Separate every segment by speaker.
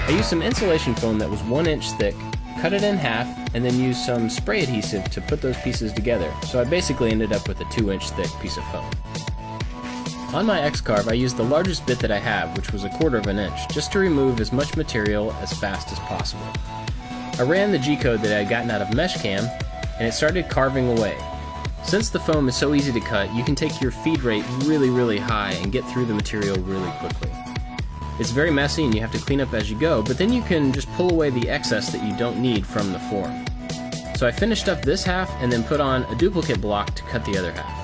Speaker 1: I used some insulation foam that was 1 inch thick, cut it in half, and then used some spray adhesive to put those pieces together, so I basically ended up with a 2 inch thick piece of foam. On my X-Carve, I used the largest bit that I have, which was 1/4 inch, just to remove as much material as fast as possible. I ran the G-code that I had gotten out of Meshcam, and it started carving away. Since the foam is so easy to cut, you can take your feed rate really high and get through the material really quickly. It's very messy and you have to clean up as you go, but then you can just pull away the excess that you don't need from the form. So I finished up this half and then put on a duplicate block to cut the other half.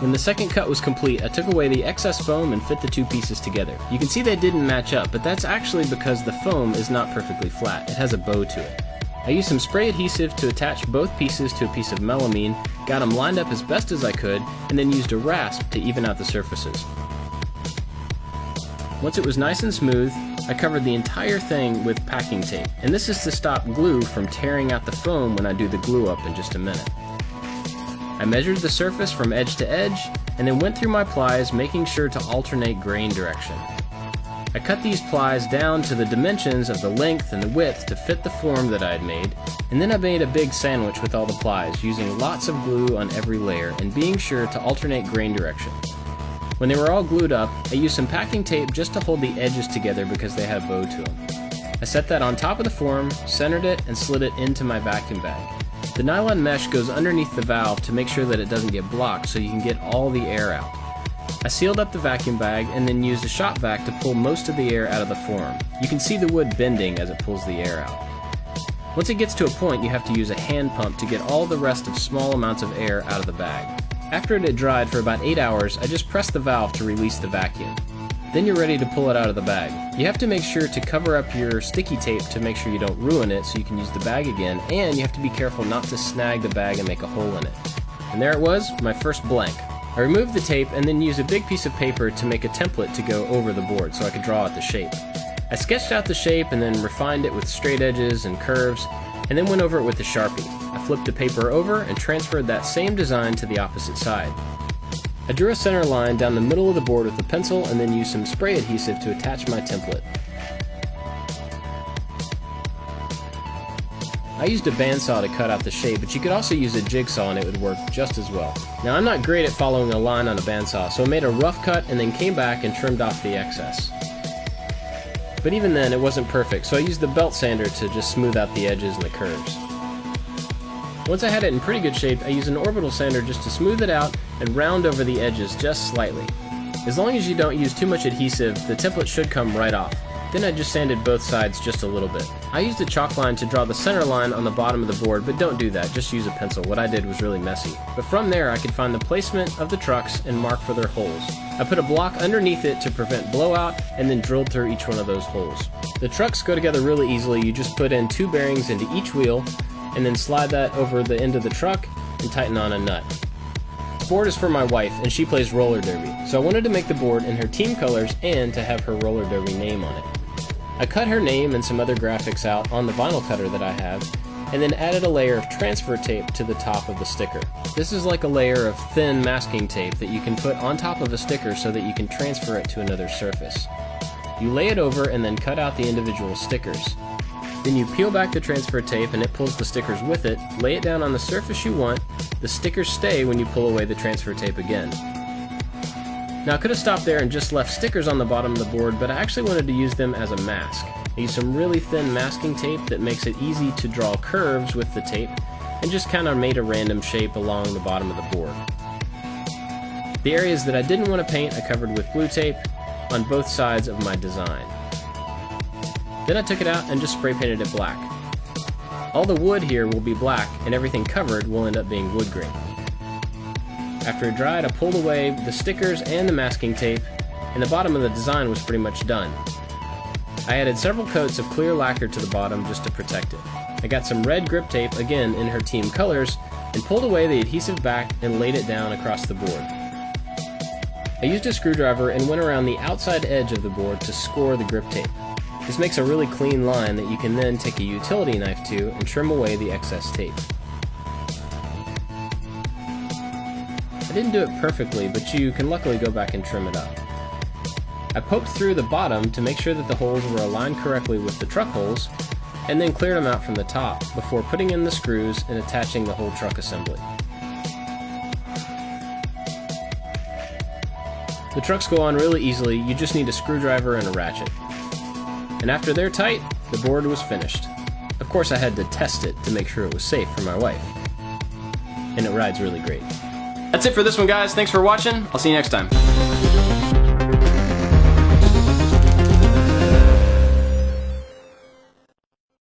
Speaker 1: When the second cut was complete, I took away the excess foam and fit the two pieces together. You can see they didn't match up, but that's actually because the foam is not perfectly flat. It has a bow to it. I used some spray adhesive to attach both pieces to a piece of melamine, got them lined up as best as I could, and then used a rasp to even out the surfaces. Once it was nice and smooth, I covered the entire thing with packing tape, and this is to stop glue from tearing out the foam when I do the glue up in just a minute. I measured the surface from edge to edge, and then went through my plies, making sure to alternate grain direction. I cut these plies down to the dimensions of the length and the width to fit the form that I had made, and then I made a big sandwich with all the plies, using lots of glue on every layer and being sure to alternate grain direction. When they were all glued up, I used some packing tape just to hold the edges together because they had a bow to them. I set that on top of the form, centered it, and slid it into my vacuum bag. The nylon mesh goes underneath the valve to make sure that it doesn't get blocked so you can get all the air out. I sealed up the vacuum bag and then used a shop vac to pull most of the air out of the form. You can see the wood bending as it pulls the air out. Once it gets to a point, you have to use a hand pump to get all the rest of small amounts of air out of the bag. After it had dried for about 8 hours, I just pressed the valve to release the vacuum. Then you're ready to pull it out of the bag. You have to make sure to cover up your sticky tape to make sure you don't ruin it so you can use the bag again, and you have to be careful not to snag the bag and make a hole in it. And there it was, my first blank. I removed the tape and then used a big piece of paper to make a template to go over the board so I could draw out the shape. I sketched out the shape and then refined it with straight edges and curves, and then went over it with the Sharpie. I flipped the paper over and transferred that same design to the opposite side. I drew a center line down the middle of the board with a pencil and then used some spray adhesive to attach my template. I used a bandsaw to cut out the shape, but you could also use a jigsaw and it would work just as well. Now I'm not great at following a line on a bandsaw, so I made a rough cut and then came back and trimmed off the excess. But even then it wasn't perfect, so I used the belt sander to just smooth out the edges and the curves. Once I had it in pretty good shape, I used an orbital sander just to smooth it out and round over the edges just slightly. As long as you don't use too much adhesive, the template should come right off. Then I just sanded both sides just a little bit. I used a chalk line to draw the center line on the bottom of the board, but don't do that, just use a pencil. What I did was really messy. But from there I could find the placement of the trucks and mark for their holes. I put a block underneath it to prevent blowout and then drilled through each one of those holes. The trucks go together really easily. You just put in 2 bearings into each wheel and then slide that over the end of the truck and tighten on a nut. This board is for my wife and she plays roller derby, so I wanted to make the board in her team colors and to have her roller derby name on it. I cut her name and some other graphics out on the vinyl cutter that I have, and then added a layer of transfer tape to the top of the sticker. This is like a layer of thin masking tape that you can put on top of a sticker so that you can transfer it to another surface. You lay it over and then cut out the individual stickers. Then you peel back the transfer tape and it pulls the stickers with it, lay it down on the surface you want, the stickers stay when you pull away the transfer tape again. Now I could have stopped there and just left stickers on the bottom of the board, but I actually wanted to use them as a mask. I used some really thin masking tape that makes it easy to draw curves with the tape, and just kind of made a random shape along the bottom of the board. The areas that I didn't want to paint I covered with blue tape on both sides of my design. Then I took it out and just spray painted it black. All the wood here will be black and everything covered will end up being wood grain. After it dried, I pulled away the stickers and the masking tape, and the bottom of the design was pretty much done. I added several coats of clear lacquer to the bottom just to protect it. I got some red grip tape, again in her team colors, and pulled away the adhesive back and laid it down across the board. I used a screwdriver and went around the outside edge of the board to score the grip tape. This makes a really clean line that you can then take a utility knife to and trim away the excess tape. I didn't do it perfectly, but you can luckily go back and trim it up. I poked through the bottom to make sure that the holes were aligned correctly with the truck holes, and then cleared them out from the top before putting in the screws and attaching the whole truck assembly. The trucks go on really easily, you just need a screwdriver and a ratchet. And after they're tight, the board was finished. Of course I had to test it to make sure it was safe for my wife. And it rides really great. That's it for this one, guys. Thanks for watching. I'll see you next time.